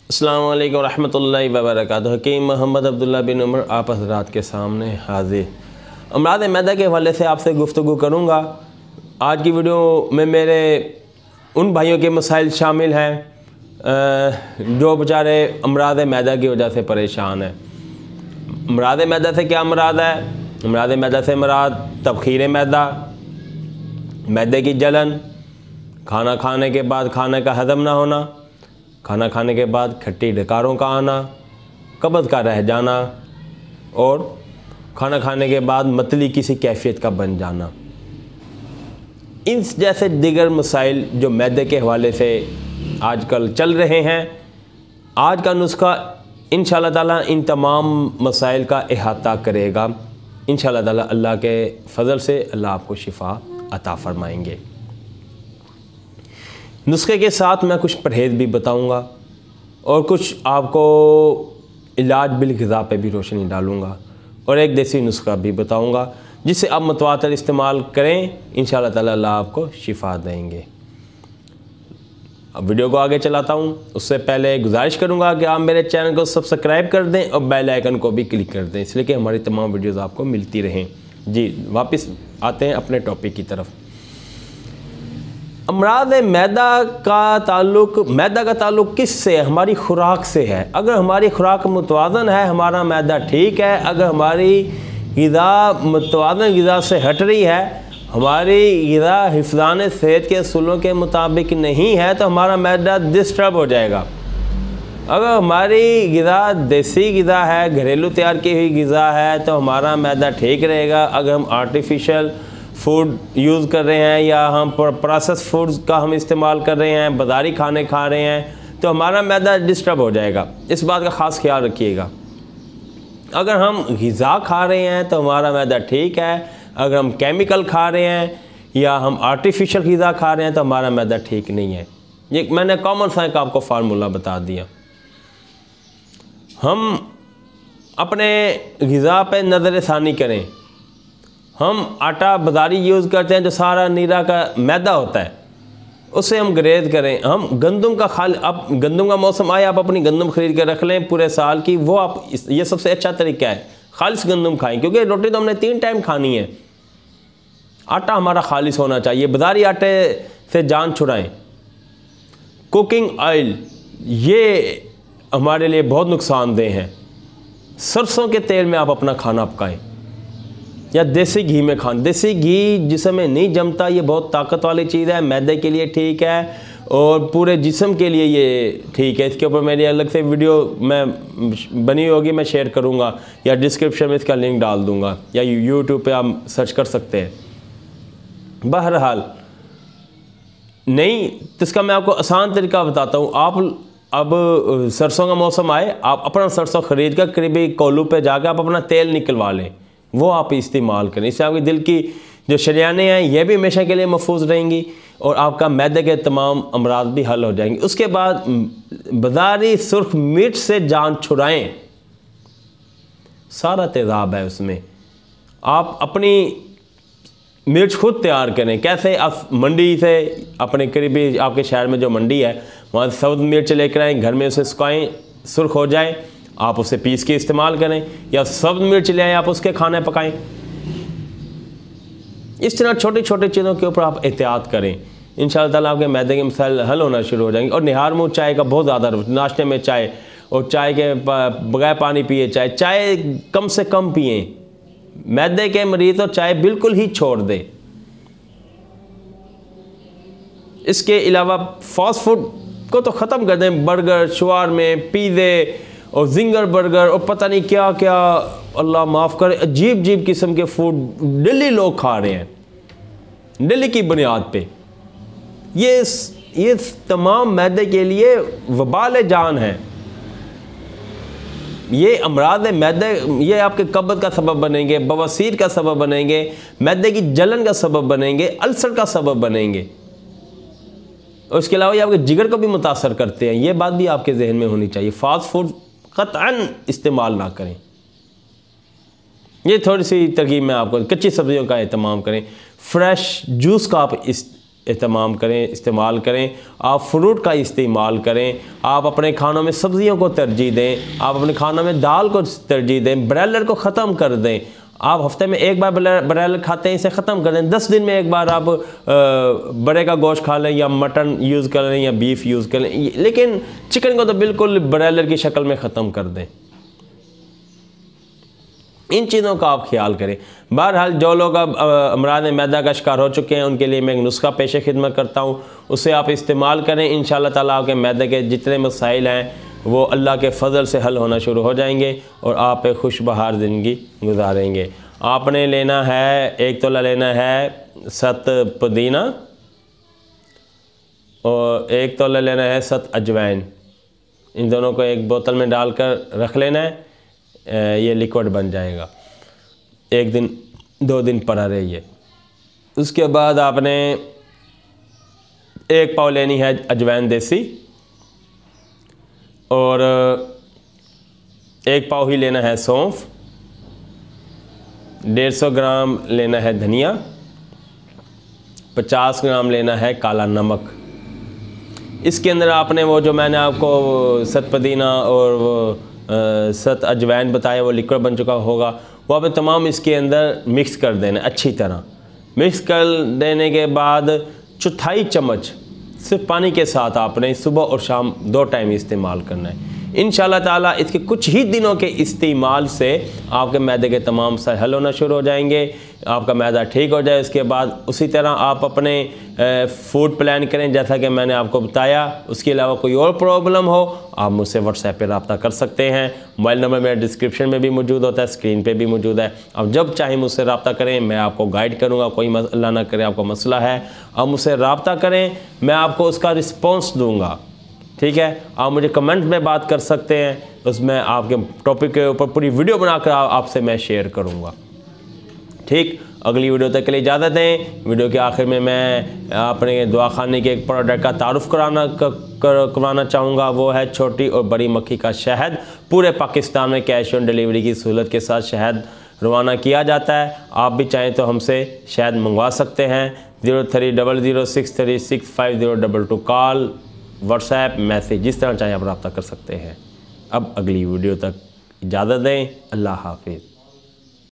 अस्सलाम वालेकुम रहमतुल्लाहि व बरकातुहू। हकीम मोहम्मद अब्दुल्ला बिन उमर आप हज़रात के सामने हाजिर। अमराद मैदा के हवाले से आपसे गुफ्तगू करूँगा। आज की वीडियो में मेरे उन भाइयों के मसाइल शामिल हैं जो बेचारे अमराद मैदा की वजह से परेशान हैं। अमराद मैदा से क्या मुराद है? अमराद मैदा से मुराद तबखीर मैदा, मैदे की जलन, खाना खाने के बाद खाने का हज़म ना होना, खाना खाने के बाद खट्टी डकारों का आना, कब्ज़ का रह जाना और खाना खाने के बाद मतली किसी कैफियत का बन जाना। इन जैसे दिगर मसाइल जो मैदे के हवाले से आजकल चल रहे हैं, आज का नुस्खा इंशाअल्लाह ताला इन तमाम मसाइल का इहाता करेगा। इंशाअल्लाह ताला अल्लाह के फ़ज़ल से अल्लाह आपको शिफ़ा अता फ़रमाएंगे। नुस्खे के साथ मैं कुछ परहेज़ भी बताऊंगा और कुछ आपको इलाज बिल ग़िज़ा पे भी रोशनी डालूंगा और एक देसी नुस्खा भी बताऊंगा जिससे आप मुतवातर इस्तेमाल करें। इंशाअल्लाह ताला अल्लाह आपको शिफा देंगे। अब वीडियो को आगे चलाता हूं, उससे पहले गुजारिश करूंगा कि आप मेरे चैनल को सब्सक्राइब कर दें और बेल आइकन को भी क्लिक कर दें, इसलिए कि हमारी तमाम वीडियोज़ आपको मिलती रहें। जी वापस आते हैं अपने टॉपिक की तरफ। अमराद मैदा का ताल्लुक़ किस से है? हमारी खुराक से है। अगर हमारी खुराक मुतवाज़न है, हमारा मैदा ठीक है। अगर हमारी ग़िज़ा मुतवाज़न ग़िज़ा से हट रही है, हमारी ग़िज़ा हिफ़्ज़ान सेहत के असूलों के मुताबिक नहीं है, तो हमारा मैदा डिस्टर्ब हो जाएगा। अगर हमारी ग़िज़ा देसी ग़िज़ा है, घरेलू तैयार की हुई ग़िज़ा है, तो हमारा मैदा ठीक रहेगा। अगर हम आर्टिफिशियल फूड यूज़ कर रहे हैं या हम प्रोसेस फूड्स का हम इस्तेमाल कर रहे हैं, बाज़ारी खाने खा रहे हैं, तो हमारा मैदा डिस्टर्ब हो जाएगा। इस बात का ख़ास ख्याल रखिएगा। अगर हम ग़िज़ा खा रहे हैं तो हमारा मैदा ठीक है। अगर हम केमिकल खा रहे हैं या हम आर्टिफिशियल ग़िज़ा खा रहे हैं तो हमारा मैदा ठीक नहीं है। ये मैंने कॉमन सेंस का आपको फार्मूला बता दिया। हम अपने ग़िज़ा पे नज़र सानी करें। हम आटा बाज़ारी यूज़ करते हैं जो सारा नीरा का मैदा होता है, उससे हम ग्रेज़ करें। हम गंदम का अब गंदम का मौसम आए, आप अपनी गंदम ख़रीद कर रख लें पूरे साल की, वो आप ये सबसे अच्छा तरीका है। खालिस गंदम खाएं, क्योंकि रोटी तो हमने 3 टाइम खानी है। आटा हमारा खालिस होना चाहिए। बाज़ारी आटे से जान छुड़ाएं। कुकिंग ऑयल ये हमारे लिए बहुत नुकसानदेह हैं। सरसों के तेल में आप अपना खाना पकाएं या देसी घी में खाएं। देसी घी जिसमें नहीं जमता, ये बहुत ताकत वाली चीज़ है, मैदे के लिए ठीक है और पूरे जिस्म के लिए ये ठीक है। इसके ऊपर मेरी अलग से वीडियो मैं बनी होगी, मैं शेयर करूँगा या डिस्क्रिप्शन में इसका लिंक डाल दूँगा या यूट्यूब पे आप सर्च कर सकते हैं। बहरहाल नहीं तो इसका मैं आपको आसान तरीका बताता हूँ। आप अब सरसों का मौसम आए, आप अपना सरसों ख़रीद कर करीबी कोल्हू पे जाकर आप अपना तेल निकलवा लें, वो आप इस्तेमाल करें। इससे आपके दिल की जो शरियानें हैं ये भी हमेशा के लिए महफूज रहेंगी और आपका मैदे के तमाम अमराज भी हल हो जाएंगे। उसके बाद बाज़ारी सुर्ख मिर्च से जान छुड़ाएं, सारा तेज़ाब है उसमें। आप अपनी मिर्च खुद तैयार करें। कैसे? आप मंडी से, अपने करीबी आपके शहर में जो मंडी है वहाँ से सब्ज़ मिर्च लेकर आएँ, घर में उसे सुखाएँ, सुर्ख हो जाए, आप उसे पीस के इस्तेमाल करें या सब्ज़ मिर्च ले आएँ, आप उसके खाने पकाएं। इस तरह छोटी छोटी चीज़ों के ऊपर आप एहतियात करें। इंशाअल्लाह ताला आपके मैदे के मसाइल हल होना शुरू हो जाएंगे। और निहार मुँह चाय का बहुत ज़्यादा, नाश्ते में चाय और चाय के बगैर पानी पिए, चाय कम से कम पिए। मैदे के मरीज़ तो चाय बिल्कुल ही छोड़ दें। इसके अलावा फास्ट फूड को तो ख़त्म कर दें। बर्गर, शवारमे, पिज़्ज़े और जिंगर बर्गर और पता नहीं क्या क्या, अल्लाह माफ़ करे, अजीब अजीब किस्म के फूड डेली लोग खा रहे हैं, डेली की बुनियाद पे। ये तमाम मैदे के लिए वबाल जान है। ये अमराद मैदे ये आपके कब्ज़ का सबब बनेंगे, बवासीर का सबब बनेंगे, मैदे की जलन का सबब बनेंगे, अल्सर का सबब बनेंगे और इसके अलावा ये आपके जिगर को भी मुतासर करते हैं। ये बात भी आपके जहन में होनी चाहिए। फास्ट फूड क़तअन इस्तेमाल ना करें। ये थोड़ी सी तरकीब मैं आपको, कच्ची सब्जियों का एहतमाम करें। फ्रेश जूस का आप इस्तेमाल करें। आप फ्रूट का इस्तेमाल करें। आप अपने खानों में सब्ज़ियों को तरजीह दें। आप अपने खानों में दाल को तरजीह दें। ब्रॉयलर को ख़त्म कर दें। आप हफ्ते में एक बार ब्रॉयलर खाते हैं, इसे ख़त्म कर दें। 10 दिन में एक बार आप बड़े का गोश्त खा लें या मटन यूज़ कर लें या बीफ यूज़ कर लें, लेकिन चिकन को तो बिल्कुल ब्रॉयलर की शक्ल में ख़त्म कर दें। इन चीज़ों का आप ख्याल करें। बहरहाल जो लोग अब अमराद मैदा का शिकार हो चुके हैं उनके लिए मैं एक नुस्खा पेश खिदमत करता हूँ, उसे आप इस्तेमाल करें। इंशाअल्लाह ताला आपके मैदे के जितने मसाइल हैं वो अल्लाह के फ़ज़ल से हल होना शुरू हो जाएंगे और आप एक खुशबहार ज़िंदगी गुजारेंगे। आपने लेना है, एक तोला लेना है सत पुदीना और एक तोला लेना है सत अजवाइन। इन दोनों को एक बोतल में डालकर रख लेना है, ये लिक्विड बन जाएगा। 1 दिन 2 दिन पड़ा रहिए। उसके बाद आपने 1 पाव लेनी है अजवाइन देसी और 1 पाव ही लेना है सौंफ। 150 ग्राम लेना है धनिया। 50 ग्राम लेना है काला नमक। इसके अंदर आपने वो जो मैंने आपको सत पुदीना और वो सत अजवाइन बताया वो लिक्विड बन चुका होगा, वो आपने तमाम इसके अंदर मिक्स कर देना। अच्छी तरह मिक्स कर देने के बाद 1/4 चम्मच सिर्फ पानी के साथ आपने सुबह और शाम 2 टाइम इस्तेमाल करना है। इंशाअल्लाह ताला इसके कुछ ही दिनों के इस्तेमाल से आपके मैदे के तमाम मसाइल हल होना शुरू हो जाएंगे। आपका मैदा ठीक हो जाए, उसके बाद उसी तरह आप अपने फूड प्लान करें जैसा कि मैंने आपको बताया। उसके अलावा कोई और प्रॉब्लम हो आप मुझसे व्हाट्सएप पे रब्ता कर सकते हैं। मोबाइल नंबर मेरे डिस्क्रिप्शन में भी मौजूद होता है, स्क्रीन पे भी मौजूद है। आप जब चाहें मुझसे रब्ता करें, मैं आपको गाइड करूँगा। कोई अल्लाह ना करे आपको मसला है, आप मुझसे रब्ता करें, मैं आपको उसका रिस्पॉन्स दूँगा। ठीक है, आप मुझे कमेंट में बात कर सकते हैं, उसमें आपके टॉपिक के ऊपर पूरी वीडियो बनाकर आपसे मैं शेयर करूँगा। ठीक, अगली वीडियो तक के लिए इजाज़त दें। वीडियो के आखिर में मैं अपने दुआ खाने के एक प्रोडक्ट का तारुफ करवाना चाहूँगा, वो है छोटी और बड़ी मक्खी का शहद। पूरे पाकिस्तान में कैश ऑन डिलीवरी की सहूलत के साथ शहद रवाना किया जाता है। आप भी चाहें तो हमसे शहद मंगवा सकते हैं। 0300636502 कॉल, व्हाट्सएप, मैसेज, जिस तरह चाहें आप रब्ता कर सकते हैं। अब अगली वीडियो तक इजाज़त दें। अल्लाह हाफिज़।